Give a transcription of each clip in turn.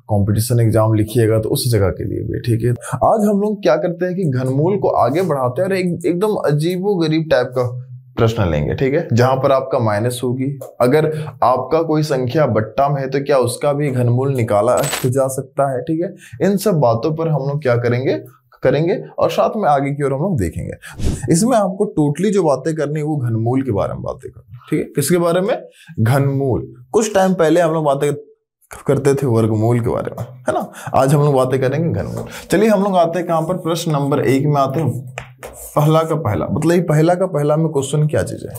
Competition exam लिखिएगा तो उस जगह के लिए भी, ठीक है। आज हम लोग क्या करते हैं कि घनमूल को आगे बढ़ाते हैं और एकदम अजीबोगरीब टाइप का प्रश्न लेंगे, ठीक है, जहां पर आपका माइनस होगी। अगर आपका कोई संख्या बट्टा में है तो क्या उसका भी घनमूल निकाला जा सकता है, ठीक है। इन सब बातों पर हम लोग क्या करेंगे और साथ में आगे की ओर हम लोग देखेंगे। इसमें आपको टोटली जो बातें करनी है वो घनमूल के बारे में बातें करनी, ठीक है। किसके बारे में? घनमूल। कुछ टाइम पहले हम लोग बातें करते थे वर्गमूल के बारे में, है ना। आज हम लोग बातें करेंगे घनमूल। चलिए हम लोग आते हैं कहां पर, प्रश्न नंबर 1 में आते हैं। पहला का पहला, मतलब पहला का पहला में क्वेश्चन क्या चीज है?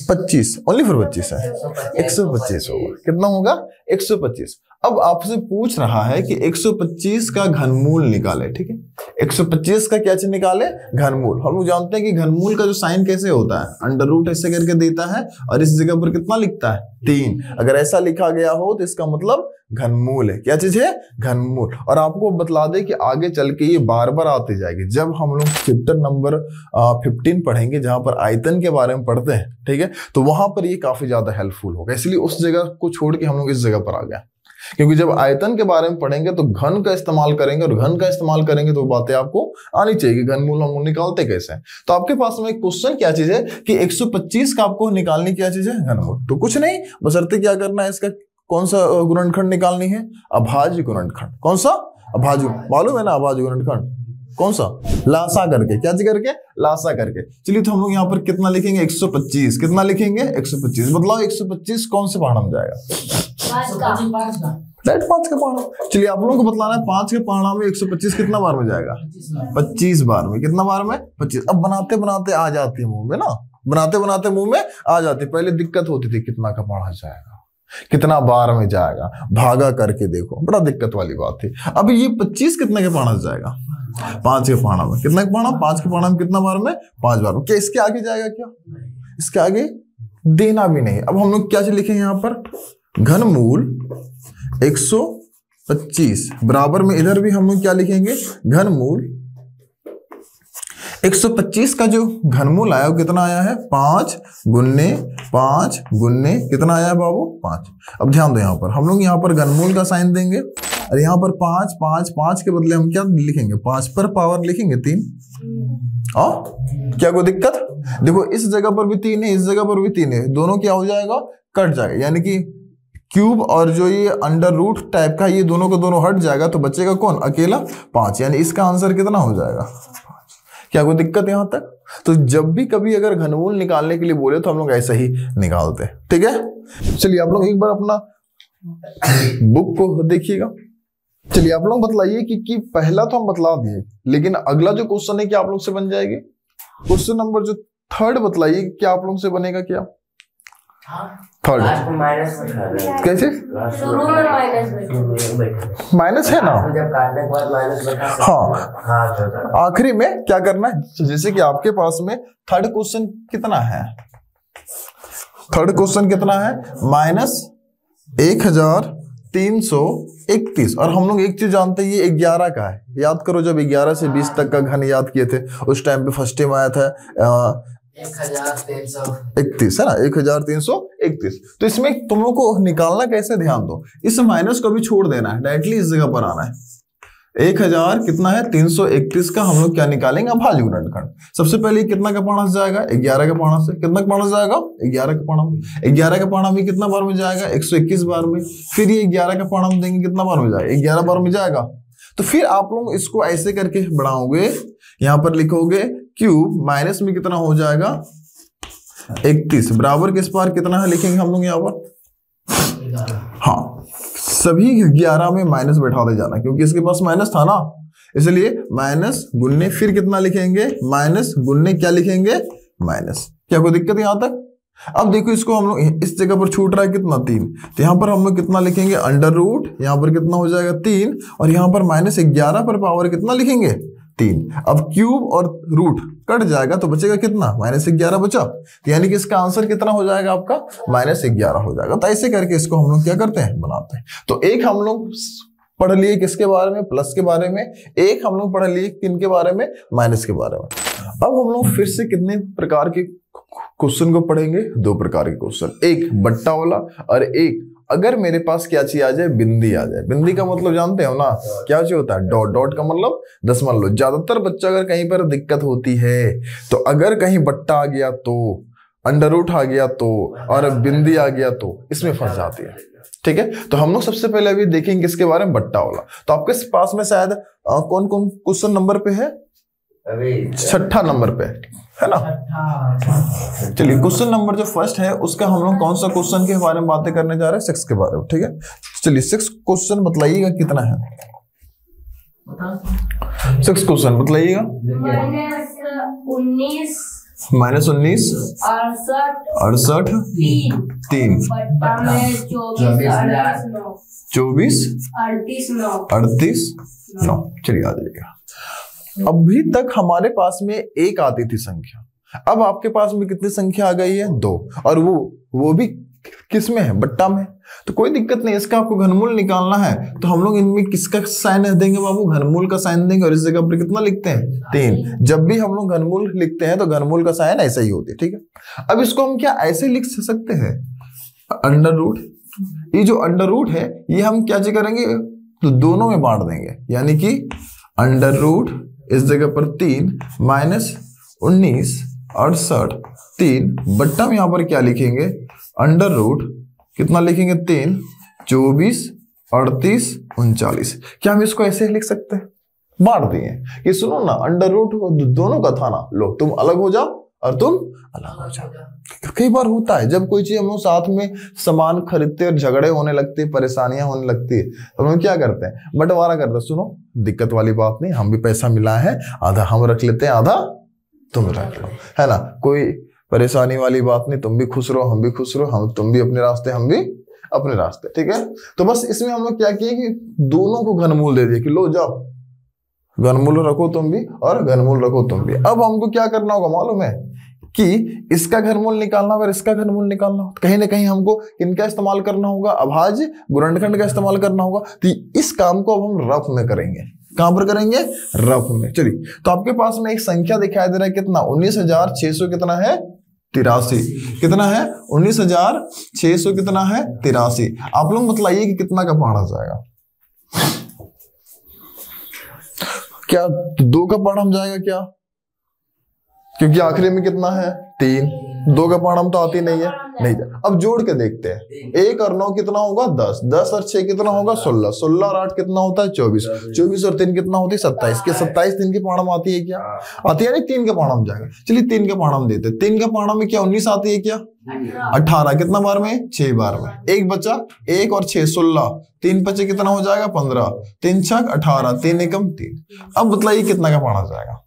25 ओनली फॉर 25 है, 125 होगा। कितना होगा? 125। अब आपसे पूछ रहा है कि 125 का घनमूल निकाले, ठीक है। 125 का क्या चीज निकाले? घनमूल। हम लोग जानते हैं कि घनमूल का जो साइन कैसे होता है, अंडर रूट ऐसे करके देता है और इस जगह पर कितना लिखता है? 3। अगर ऐसा लिखा गया हो तो इसका मतलब घनमूल है। क्या चीज है? घनमूल। और आपको बतला दे कि आगे चल के ये बार बार आती जाएगी। जब हम लोग चैप्टर नंबर 15 पढ़ेंगे जहां पर आयतन के बारे में पढ़ते हैं, ठीक है, तो वहां पर ये काफी ज्यादा हेल्पफुल होगा। इसलिए उस जगह को छोड़ के हम लोग इस जगह पर आ गए, क्योंकि जब आयतन के बारे में पढ़ेंगे तो घन का इस्तेमाल करेंगे, और घन का इस्तेमाल करेंगे तो बातें आपको आनी चाहिए। घनमूल हम निकालते कैसे हैं। तो आपके पास में एक क्वेश्चन क्या चीज है कि 125 का आपको निकालनी क्या चीज है? घनमूल। तो कुछ नहीं, बशर्ते क्या करना है, इसका कौन सा गुणनखंड निकालनी है? अभाज्य गुणनखंड। कौन सा? अभाज्य। मालूम है ना अभाज्य गुणनखंड कौन सा? लासा करके। क्या चीज करके? लासा करके। चलिए तो हम लोग यहाँ पर कितना लिखेंगे? 125। कितना लिखेंगे? 125। मतलब 125 कौन से पहाड़ा में जाएगा? 5 के पहाड़ा। चलिए आप लोगों को बतलाना है 5 के पहाड़ा में 125 कितना बार में जाएगा? 25 बार में। कितना बार में? 25। अब बनाते बनाते आ जाती है मुंह में ना, बनाते बनाते मुंह में आ जाती। पहले दिक्कत होती थी कितना का पहाड़ा जाएगा, कितना बार में जाएगा, भागा करके देखो, बड़ा दिक्कत वाली बात थी। अब ये 25 कितने के पहाड़ा से जाएगा? 5 के पहाड़ा में। कितना के पहाड़ा? 5 के पहाड़ा में कितना बार में? 5 बार में। क्या इसके आगे जाएगा? क्या इसके आगे देना भी नहीं। अब हम लोग क्या लिखेंगे यहाँ पर? घनमूल 125 बराबर में इधर भी हम लोग क्या लिखेंगे? घनमूल 125 का जो घनमूल आया वो कितना आया है? 5 गुन्ने 5 गुन्ने कितना आया है बाबू? 5। अब ध्यान दो, यहाँ पर हम लोग यहाँ पर घनमूल का साइन देंगे और यहाँ पर 5 5 5 के बदले हम क्या लिखेंगे? 5 पर पावर लिखेंगे 3। क्या कोई दिक्कत? देखो इस जगह पर भी 3 है, इस जगह पर भी 3 है, दोनों क्या हो जाएगा? कट जाएगा। यानी कि क्यूब और जो ये अंडर रूट टाइप का ये दोनों को दोनों हट जाएगा, तो बचेगा कौन? अकेला 5। यानी इसका आंसर कितना हो जाएगा? क्या कोई दिक्कत यहां तक? तो जब भी कभी अगर घनमूल निकालने के लिए बोले तो हम लोग ऐसा ही निकालते हैं, ठीक है। चलिए आप लोग एक बार अपना बुक को देखिएगा। चलिए आप लोग बतलाइए कि पहला तो हम बतला दिए, लेकिन अगला जो क्वेश्चन है क्या आप लोग से बन जाएगी? क्वेश्चन नंबर जो 3 बतलाइए, क्या आप लोग से बनेगा? क्या 3 कैसे? माइनस है ना, हाँ आखिरी में क्या करना है? जैसे कि आपके पास में 3rd क्वेश्चन कितना है? 3rd क्वेश्चन कितना है? -1331। और हम लोग एक चीज जानते हैं, ये 11 का है। याद करो जब 11 से 20 तक का घन याद किए थे उस टाइम पे फर्स्ट टाइम आया था 1331, है ना, 1331। तो इसमें तुम लोग को निकालना कैसे? ध्यान दो, इस माइनस को भी छोड़ देना है, डायरेक्टली इस जगह पर आना है। 1000 कितना है? 331 का हम लोग क्या निकालेंगे? अभाज्य गुणनखंड। सबसे पहले कितना का पहाड़ा से जाएगा? 11 के पहाड़ा से। कितना का पहाड़ा से जाएगा? 11 के पहाड़ा में। 11 के पहाड़ा में कितना बार में जाएगा? 121 बार में। फिर ये 11 का पहाड़ा में देंगे, कितना बार में जाएगा? 11 बार में जाएगा। तो फिर आप लोग इसको ऐसे करके बढ़ाओगे, यहां पर लिखोगे क्यूब, माइनस में कितना हो जाएगा? 31 बराबर किस पार कितना है लिखेंगे हम लोग यहाँ पर? हाँ, सभी 11 में माइनस बैठा दे जाना, क्योंकि इसके पास माइनस था ना, इसलिए माइनस गुन्ने फिर कितना लिखेंगे? माइनस गुन्ने क्या लिखेंगे? माइनस। क्या कोई दिक्कत यहाँ तक? अब देखो इसको हम लोग इस जगह पर छूट रहा है कितना? 3। तो यहाँ पर हम लोग कितना लिखेंगे? अंडर रूट, यहाँ पर कितना हो जाएगा? 3, और यहाँ पर -11 पर पावर कितना लिखेंगे? 3। अब क्यूब और रूट कट जाएगा तो बचेगा कितना? -11 बचा। तो यानी कि इसका आंसर कितना हो जाएगा आपका? -11 हो जाएगा। तो ऐसे करके इसको हम लोग क्या करते हैं? बनाते हैं। तो एक हम लोग पढ़ लिए किसके बारे में? प्लस के बारे में। एक हम लोग पढ़ लिए किन के बारे में? माइनस के बारे में। अब हम लोग फिर से कितने प्रकार के क्वेश्चन को पढ़ेंगे? 2 प्रकार के क्वेश्चन, एक बट्टा वाला और एक अगर मेरे पास क्या चीज आ जाए, बिंदी आ जाए। बिंदी का मतलब जानते हो ना, क्या चीज होता है, डॉट। डॉट का मतलब दशमलव। ज्यादातर बच्चा अगर कहीं पर दिक्कत होती है तो अगर कहीं बट्टा आ गया तो, अंडर रूट आ गया तो, और बिंदी आ गया तो इसमें फंस जाती है। ठीक है, तो हम लोग सबसे पहले अभी देखेंगे इसके बारे में, बट्टा वाला। तो आपके पास में शायद कौन कौन क्वेश्चन नंबर पे है, 6ठा नंबर पे है ना। चलिए क्वेश्चन नंबर जो फर्स्ट है उसका हम लोग कौन सा क्वेश्चन के बारे में बातें करने जा रहे हैं, 6 के बारे में। ठीक है, चलिए 6 क्वेश्चन बतलाइएगा कितना है। 6 क्वेश्चन बतलाइएगा। -19 68 3 24 38 9। चलिए आ जाइएगा। अभी तक हमारे पास में एक आती थी संख्या, अब आपके पास में कितनी संख्या आ गई है, 2, और वो भी किस में है, बट्टा में। तो कोई दिक्कत नहीं, इसका आपको घनमूल निकालना है तो हम लोग इनमें किसका साइन देंगे बाबू, घनमूल का साइन देंगे। और इस जगह पर कितना लिखते हैं, 3। जब भी हम लोग घनमूल लिखते हैं तो घनमूल का साइन ऐसा ही होती है। ठीक है, अब इसको हम क्या ऐसे लिख सकते हैं, अंडर रूट। ये जो अंडर रूट है ये हम क्या करेंगे, तो दोनों में बांट देंगे, यानी कि अंडर रूट इस जगह पर 3 -19 68 3 बट्टा में यहां पर क्या लिखेंगे, अंडर रूट कितना लिखेंगे, 3 24 38 39। क्या हम इसको ऐसे लिख सकते हैं, बांट दिए कि सुनो ना, अंडर रूट दोनों का था ना, लो तुम अलग हो जाओ और तुम अलग हो जाओ। कई बार होता है जब कोई चीज हम लोग साथ में सामान खरीदते और झगड़े होने लगते हैं, परेशानियां होने लगती है, तो हम लोग क्या करते हैं, बंटवारा करते हैं। सुनो दिक्कत वाली बात नहीं, हम भी पैसा मिला है, आधा हम रख लेते हैं, आधा तुम रख लो, है ना। कोई परेशानी वाली बात नहीं, तुम भी खुश रहो हम भी खुश रहो, हम तुम भी अपने रास्ते हम भी अपने रास्ते। ठीक है, तो बस इसमें हम लोग क्या किए कि दोनों को घनमूल दे दिए कि लो जाओ, घनमूल रखो तुम भी और घनमूल रखो तुम भी। अब हमको क्या करना होगा मालूम है, कि इसका घनमूल निकालना और इसका घनमूल निकालना हो, कहीं ना कहीं हमको किनका इस्तेमाल करना होगा, अभाज्य गुणनखंड का इस्तेमाल करना होगा। तो इस काम को अब हम रफ में करेंगे। कहां पर करेंगे, रफ में। चलिए, तो आपके पास में एक संख्या दिखाई दे रहा है, कितना, 19,600 कितना है, 83। कितना है, 19,600 कितना है, 83। आप लोग बतलाइए कि कितना का पढ़ा जाएगा, क्या 2 का पढ़म जाएगा क्या, क्योंकि आखिरी में कितना है, 3। 2 का पढ़म तो आती नहीं है, नहीं जा। अब जोड़ के देखते हैं, 1 और 9 कितना होगा, 10। 10 और 6 कितना होगा, 16। 16 और 8 कितना होता है, 24। 24 और 3 कितना होती है, 27। के 27 3 की पढ़म आती है क्या, आती है नहीं, 3 का पढ़म जाएगा। चलिए 3 का पढ़म देते हैं। 3 का पढ़म में क्या 19 आती है क्या, 18। कितना बार में, 6 बार में। एक बचा, 1 और 6 16, 3 बचे कितना हो जाएगा, 15। 3 6 18, 3 एकम 3। अब बताइए कितना का पढ़ा जाएगा,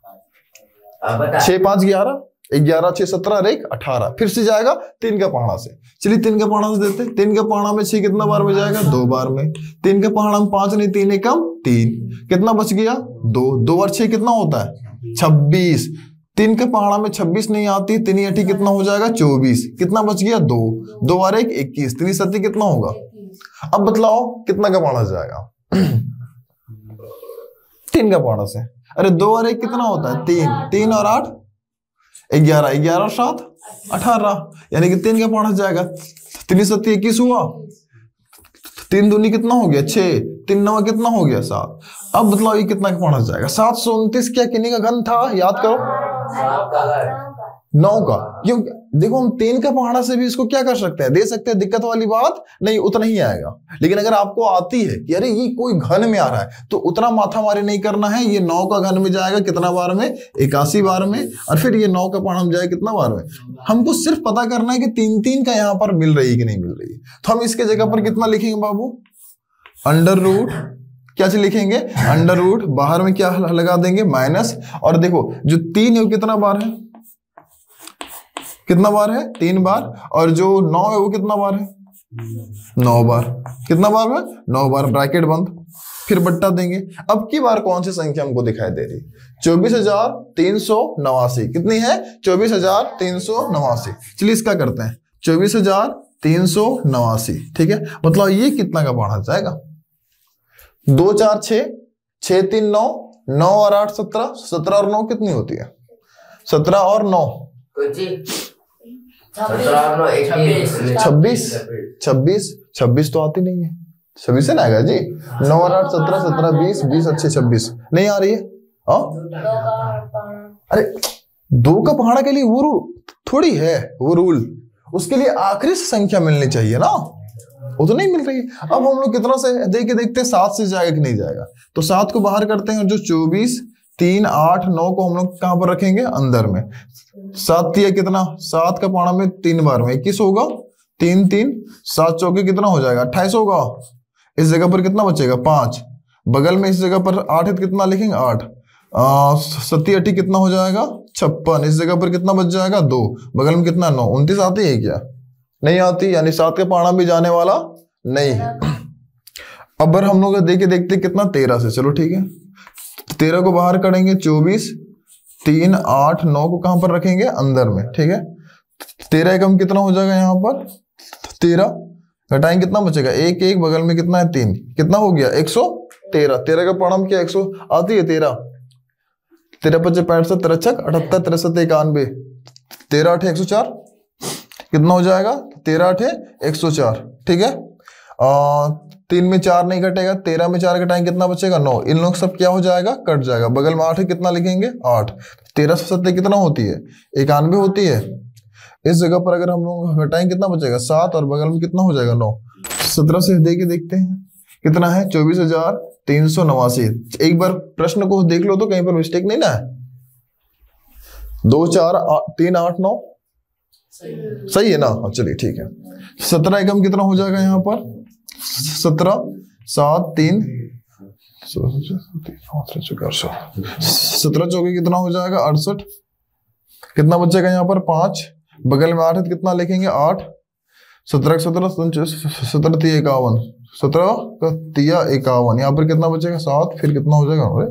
6 5 11, 11 6 17 और 1 18। फिर से जाएगा 3 का पहाड़ा से। चलिए 3 का पहाड़ा से देते हैं। 3 का पहाड़ा में 6 कितना बार में जाएगा, 2 बार में। 3 का पहाड़ा में 5 नहीं, 3 एकम 3। कितना बच गया, 2। 2 और 6 कितना होता है, 26। 3 के पहाड़ा में 26 नहीं आती, 3 8 कितना हो जाएगा, 24। कितना बच गया, 2। 2 और 1 21। 3 7 कितना होगा, अब बतलाओ कितना का पहाड़ा जाएगा 3 का पहाड़ा से। अरे 2 और 1 कितना होता है, 3। 3 और 8 11। 11 और 7 18, यानी कि 3 का पहाड़ा जाएगा। 3 7 21 हुआ, 3 दूनी कितना हो गया, 6। 3 9 कितना हो गया, 7। अब बताओ ये कितना का पहाड़ा जाएगा, 729। क्या किन्हीं का घन था, याद करो, 9 का। क्यों, देखो हम 3 का पहाड़ा से भी इसको क्या कर सकते हैं, दे सकते हैं, दिक्कत वाली बात नहीं, उतना ही आएगा। लेकिन अगर आपको आती है कि अरे ये कोई घन में आ रहा है, तो उतना माथा मारे नहीं करना है। ये 9 का घन में जाएगा कितना बार में, 81 बार में। और फिर ये 9 का पहाड़ा में जाएगा कितना बार में। हमको सिर्फ पता करना है कि 3 3 का यहाँ पर मिल रही है कि नहीं मिल रही है। तो हम इसके जगह पर कितना लिखेंगे बाबू, अंडर रूट, क्या चीज लिखेंगे, अंडर रूट, बाहर में क्या लगा देंगे, माइनस। और देखो जो 3 है वो कितना बार है, कितना बार है, 3 बार। और जो 9 है वो कितना बार है, 9 बार। कितना बार है, 9 बार। ब्रैकेट बंद, फिर बट्टा देंगे। अब की बार कौन सी संख्या हमको दिखाई दे रही, 24,389। कितनी है, 24,389। चलिए इसका करते हैं, 24,389। ठीक है, मतलब ये कितना का पढ़ा जाएगा, 2 4 6, 6 3 9, 9 और 8 17, 17 और 9 कितनी होती है, 17 और 9 26 26 26 तो आती नहीं है, 26 से ना आएगा जी। 9 और 8 17 17 20 20 अच्छे 26 नहीं आ रही है। अरे 2 का पहाड़ा के लिए वो रूल थोड़ी है, वो रूल उसके लिए आखिरी संख्या मिलनी चाहिए ना, वो तो नहीं मिल रही। अब हम लोग कितना से देखते देखते 7 से जाएगा कि नहीं जाएगा, तो 7 को बाहर करते हैं और जो 24 3 8 9 को हम लोग कहां पर रखेंगे, अंदर में। 7 दिया कितना, 7 का पहाड़ा में 3 बार में 21 होगा, 3 3 7 चौके कितना हो जाएगा 28 होगा। इस जगह पर कितना बचेगा 5, बगल में इस जगह पर 8 है तो कितना लिखेंगे 8, 7 8 कितना हो जाएगा 56, इस जगह पर कितना बच जाएगा 2, बगल में कितना 9, 29 आती है क्या, नहीं आती, यानी 7 का पहाड़ा भी जाने वाला नहीं है। अब हम लोग देखे देखते कितना 13 से, चलो ठीक है 13 को बाहर करेंगे, 24 3 8 9 को कहां पर रखेंगे, अंदर में, ठीक है। 13 एकम कितना हो जाएगा यहाँ पर 13, घटाएंगे कितना बचेगा 1 1, बगल में कितना है 3, कितना हो गया 113। 13 का पढ़म क्या 100 आती है 13 13 5 65 63 78 63 91, 13 8 104 कितना हो जाएगा 13 8 104, ठीक है। 3 में 4 नहीं घटेगा, 13 में 4 घटाएंगे कितना बचेगा 9, इन लोग सब क्या हो जाएगा कट जाएगा, बगल में 8 है कितना लिखेंगे 8, 13 से 70 कितना होती है 91 होती है। इस जगह पर अगर हम लोग घटाएंगे कितना बचेगा 7 और बगल में कितना हो जाएगा 9, 17 से देखते हैं कितना है 24,389। एक बार प्रश्न को देख लो तो कहीं पर मिस्टेक नहीं ना है, 2 4 3 8 9 सही है ना, चलिए ठीक है। 17 एकम कितना हो जाएगा यहाँ पर 17 7 3 17 चौके कितना हो जाएगा 68, कितना बचेगा यहाँ पर 5, बगल में 8 है तो कितना लिखेंगे 8, 17 17 17 3 51, 17 का 3 51, यहाँ पर कितना बचेगा 7, फिर कितना हो जाएगा।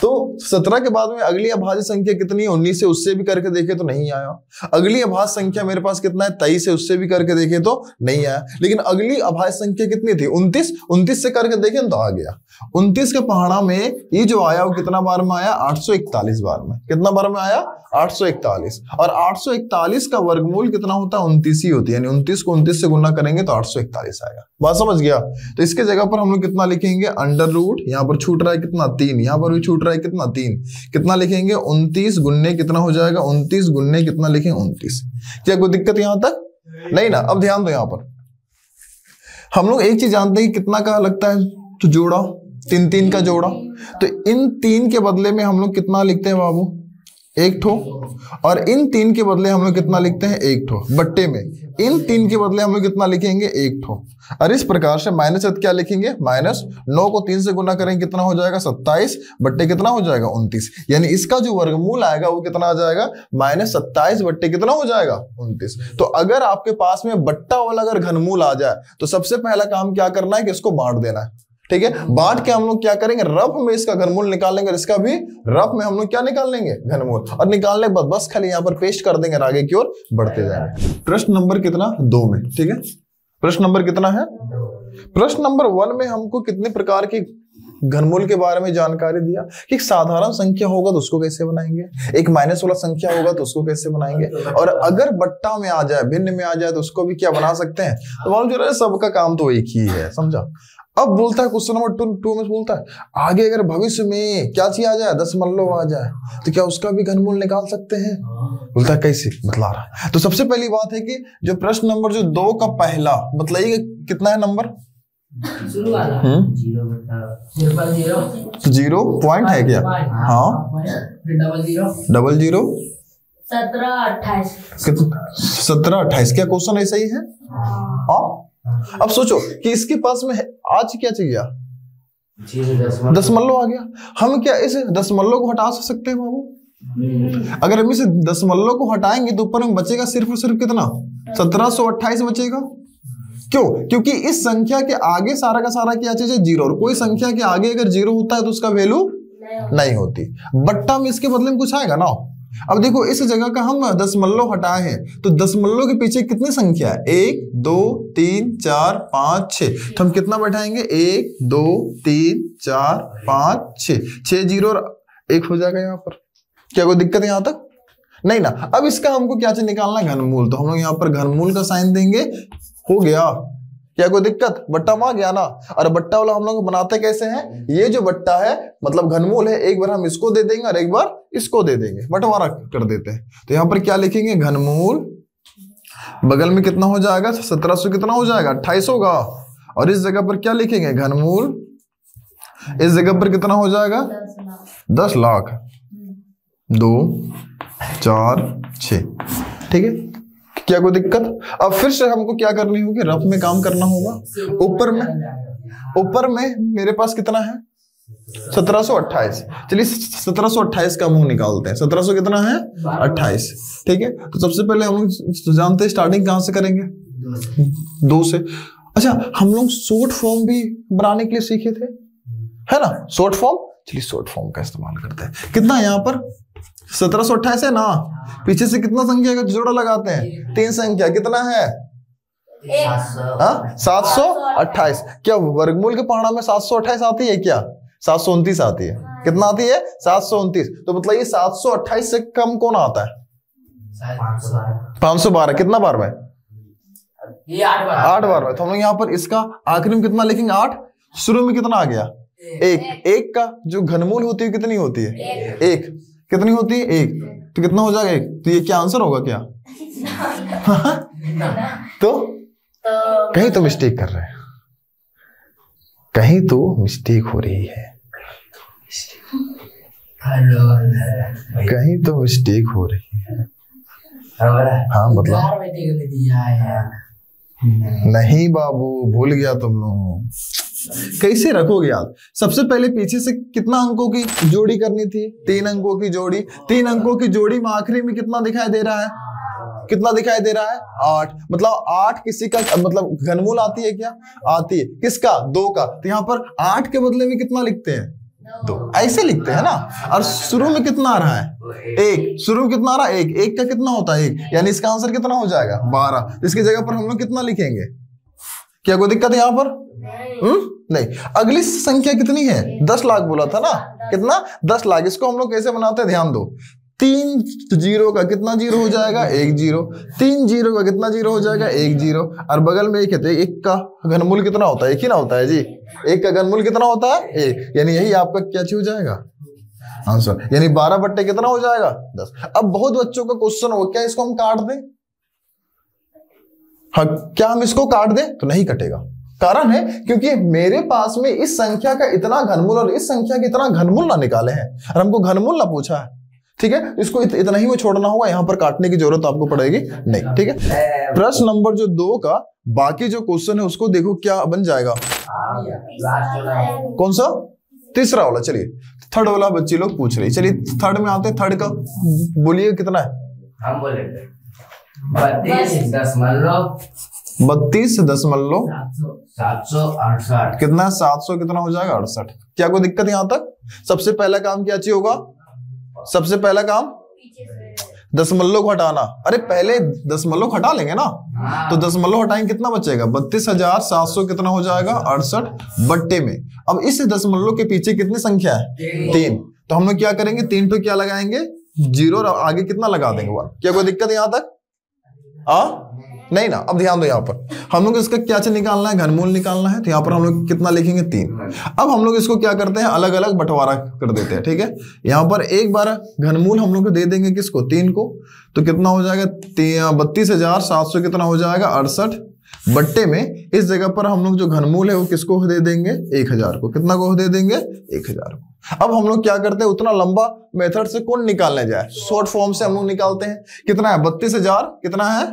तो 17 के बाद में अगली अभाज्य संख्या कितनी है 19 से, उससे भी करके देखे तो नहीं आया। अगली अभाज्य संख्या मेरे पास कितना है 23 से, उससे भी करके देखे तो नहीं आया। लेकिन अगली अभाज्य संख्या कितनी थी 29, 29 से करके देखे तो आ गया। 29 के पहाड़ा में ये जो आया वो कितना बार में आया 841 बार में, कितना बार में आया 841, और 841 का वर्गमूल कितना होता है 29 ही होती है, यानी 29 को 29 से गुना करेंगे तो 841 आएगा। बात समझ गया। तो इसके जगह पर हम लोग कितना लिखेंगे अंडर रूट, यहाँ पर छूट रहा है कितना 3, यहाँ पर भी छूट रहा है कितना 3, कितना लिखेंगे 29 गुन्ने कितना हो जाएगा 29 गुन्ने कितना लिखेंगे 29। क्या कोई दिक्कत यहां तक नहीं ना। अब ध्यान दो, यहाँ पर हम लोग एक चीज जानते हैं कि कितना का लगता है तो जोड़ा 3 3 का जोड़ा, तो इन 3 के बदले में हम लोग कितना लिखते हैं बाबू 1 ठो, और इन 3 के बदले हम लोग कितना लिखते हैं 1 ठो, बट्टे में इन 3 के बदले हम लोग कितना लिखेंगे 1 ठो। और इस प्रकार से माइनस क्या लिखेंगे -9 को 3 से गुना करेंगे कितना हो जाएगा 27, बट्टे कितना हो जाएगा 29, यानी इसका जो वर्गमूल आएगा वो कितना आ जाएगा -27 बट्टे कितना हो जाएगा 29। तो अगर आपके पास में बट्टा वाला अगर घनमूल आ जाए तो सबसे पहला काम क्या करना है कि इसको बांट देना है, ठीक है। बांट के हम लोग क्या करेंगे रफ में इसका घनमूल निकालेंगे, और इसका भी रफ में हम लोग क्या निकाल लेंगे घनमूल, और निकालने के बाद बस खाली यहाँ पर पेस्ट कर देंगे, आगे की ओर बढ़ते जाएंगे। प्रश्न नंबर कितना 2 में, ठीक है। प्रश्न नंबर कितना है, प्रश्न नंबर 1 में हमको कितने प्रकार की घनमूल के बारे में जानकारी दिया कि साधारण संख्या होगा तो उसको कैसे बनाएंगे, एक माइनस वाला संख्या होगा तो उसको कैसे बनाएंगे, और अगर बट्टा में आ जाए भिन्न में आ जाए तो उसको भी क्या बना सकते हैं। तो मालूम जो है सबका काम तो एक ही है, समझा। अब बोलता है क्वेश्चन नंबर 2 में बोलता है आगे अगर भविष्य में क्या चीज आ जाए दशमलव आ जाए तो क्या उसका भी घनमूल निकाल सकते हैं। बोलता है कैसे बतला रहा है। तो सबसे पहली बात है कि जो प्रश्न नंबर जो 2 का पहला बताइए कितना है नंबर 0 पॉइंट है क्या, हाँ 00 17 28 क्या क्वेश्चन ऐसा ही है। हाँ अब सोचो कि इसके पास में आज क्या चाहिए दशमलव आ गया, हम क्या इस दशमलव को हटा सकते हैं बाबू। अगर हम इस दशमलव को हटाएंगे तो ऊपर में बचेगा सिर्फ और सिर्फ कितना 1728 बचेगा। क्यों, क्योंकि इस संख्या के आगे सारा का सारा क्या चीज है 0, और कोई संख्या के आगे अगर 0 होता है तो उसका वैल्यू नहीं होती। बट्टा में इसके बदले में कुछ आएगा ना। अब देखो इस जगह का हम दशमलव हटाए हैं तो दशमलव के पीछे कितनी संख्या है 1 2 3 4 5 6, तो हम कितना बैठाएंगे 1 2 3 4 5 6 0 और 1 हो जाएगा यहाँ पर। क्या कोई दिक्कत है यहाँ तक नहीं ना। अब इसका हमको क्या चीज निकालना है, घनमूल। तो हम लोग यहाँ पर घनमूल का साइन देंगे, हो गया। क्या कोई दिक्कत, बट्टा में आ गया ना। और बट्टा वाला हम लोग बनाते कैसे हैं, ये जो बट्टा है मतलब घनमूल है, एक बार हम इसको दे देंगे और एक बार इसको दे देंगे, बंटवारा कर देते हैं। तो यहाँ पर क्या लिखेंगे, घनमूल, बगल में कितना हो जाएगा 1700, कितना हो जाएगा 28 होगा। और इस जगह पर क्या लिखेंगे, घनमूल, इस जगह पर कितना हो जाएगा 10 लाख। 2 4 6, ठीक है। क्या कोई दिक्कत। अब फिर से हमको क्या करनी होगी, रफ में काम करना होगा। ऊपर में मेरे पास कितना है 1728। चलिए 1728 का मुंह निकालते हैं। 1700 कितना है 28, ठीक है। तो सबसे पहले हम लोग जानते हैं स्टार्टिंग कहां से करेंगे, 2 से। अच्छा, हम लोग शॉर्ट फॉर्म भी बनाने के लिए सीखे थे, है ना, शॉर्ट फॉर्म। चलिए शॉर्ट फॉर्म का इस्तेमाल करते हैं। कितना है यहाँ पर 1728 है ना, पीछे से कितना संख्या का जोड़ा लगाते हैं, 3 संख्या, कितना है 728। क्या वर्गमूल के पहाड़ा में 728 आती है क्या, 729 आती है। कितना आती है 729। तो मतलब ये 728 से कम कौन आता है 512। कितना बार में, 8 बार में। तो हम लोग यहाँ पर इसका आखिरी में कितना लिखेंगे 8, शुरू में कितना आ गया 1। 1 का जो घनमूल होती है कितनी होती है 1, कितनी होती है 1। तो कितना हो जाएगा 1। तो ये क्या आंसर होगा क्या तो कहीं तो मिस्टेक कर रहे हैं, कहीं तो मिस्टेक हो रही है, कहीं तो मिस्टेक हो रही है। हाँ मतलब नहीं बाबू, भूल गया तुम लोग। कैसे रखोगे याद। सबसे पहले पीछे से कितना अंकों की जोड़ी करनी थी, 3 अंकों की जोड़ी। 3 अंकों की जोड़ी में आखिरी में कितना दिखाई दे रहा है, कितना दिखाई दे रहा है 8। मतलब 8 किसी का मतलब घनमूल आती है क्या, आती है। किसका 2 का। तो यहाँ पर 8 के बदले में कितना लिखते हैं 2, ऐसे लिखते हैं ना। और शुरू में कितना आ रहा है 1, शुरू में कितना आ रहा है 1। 1 का कितना होता है 1, यानी इसका आंसर कितना हो जाएगा 12। इसकी जगह पर हम लोग कितना लिखेंगे, क्या कोई दिक्कत है यहाँ पर नहीं। अगली संख्या कितनी है 10 लाख बोला था ना, कितना 10 लाख। इसको हम लोग कैसे बनाते हैं, ध्यान दो। 3 जीरो का कितना जीरो हो जाएगा 1 जीरो। 3 जीरो का कितना जीरो हो जाएगा 1 जीरो। और बगल में 1 है, तो 1 का घनमूल कितना होता है 1 ही ना होता है जी। 1 का घनमूल कितना होता है 1, यानी यही आपका क्या चीज हो जाएगा आंसर, यानी 12 बट्टे कितना हो जाएगा 10। अब बहुत बच्चों का क्वेश्चन हो, क्या इसको हम काट दें, हाँ क्या हम इसको काट दें, तो नहीं कटेगा। कारण है क्योंकि मेरे पास में इस संख्या का इतना घनमूल और इस संख्या का इतना घनमूल ना निकाले हैं, और हमको घनमूल ना पूछा है, ठीक है। इसको इतना ही में छोड़ना होगा, यहां पर काटने की जरूरत आपको पड़ेगी नहीं, ठीक है। प्रश्न नंबर जो 2 का बाकी जो क्वेश्चन है उसको देखो क्या बन जाएगा, कौन सा तीसरा वाला। चलिए थर्ड वाला बच्चे लोग पूछ रहे, चलिए थर्ड में आते हैं। थर्ड का बोलिए कितना है, हम बोले 32.768 कितना 700 कितना हो जाएगा 68। क्या कोई दिक्कत यहां तक। सबसे पहला काम क्या चाहिए होगा, सबसे पहला काम दशमलव को हटाना। अरे पहले दशमलव हटा लेंगे ना, तो दशमलव हटाएंगे कितना बचेगा 32,700 कितना हो जाएगा 68 बट्टे में। अब इस दशमलव के पीछे कितनी संख्या है 3, तो हम लोग क्या करेंगे 3 पे क्या लगाएंगे 0 और आगे कितना लगा देंगे 1। क्या कोई दिक्कत यहां तक नहीं ना। अब ध्यान दो, यहाँ पर हम लोग इसका क्या चीज निकालना है, घनमूल निकालना है। तो यहाँ पर हम लोग कितना लिखेंगे 3। अब हम लोग इसको क्या करते हैं अलग अलग बंटवारा कर देते हैं, ठीक है। यहाँ पर एक बार घनमूल हम लोग दे देंगे किसको 3 को, तो कितना हो जाएगा 32,700 कितना हो जाएगा 68 बट्टे में। इस जगह पर हम लोग जो घनमूल है वो किसको दे देंगे 1000 को। कितना को दे देंगे 1000 को। अब हम लोग क्या करते हैं उतना लंबा मेथड से कौन निकालने जाए, शॉर्ट फॉर्म से हम लोग निकालते हैं। कितना है 32,000 कितना है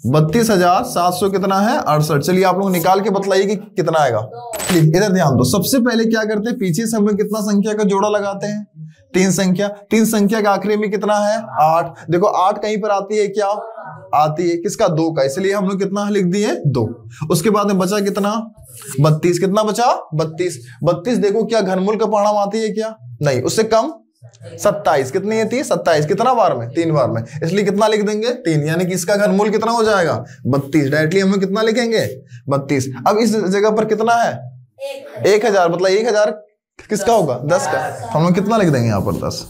32,700 कितना है 68। चलिए आप लोग निकाल के बतलाइए कि कितना आएगा। इधर ध्यान दो, सबसे पहले क्या करते हैं पीछे से हम लोग कितना संख्या का जोड़ा लगाते हैं 3 संख्या। 3 संख्या का आखिरी में कितना है 8। देखो 8 कहीं पर आती है क्या, आती है किसका 2 का, इसलिए हम लोग कितना लिख दिए 2। उसके बाद में बचा कितना 32। कितना बचा 32। 32 देखो क्या घनमूल का परिणाम आती है क्या, नहीं, उससे कम 27। कितनी है 30 27 कितना बार में 3 बार में, इसलिए कितना लिख देंगे 3, यानी कि इसका घनमूल कितना हो जाएगा 32। डायरेक्टली हम कितना लिखेंगे 32। अब इस जगह पर कितना है 1000, मतलब 1000 किसका होगा 10 का, हम लोग कितना लिख देंगे यहाँ पर 10।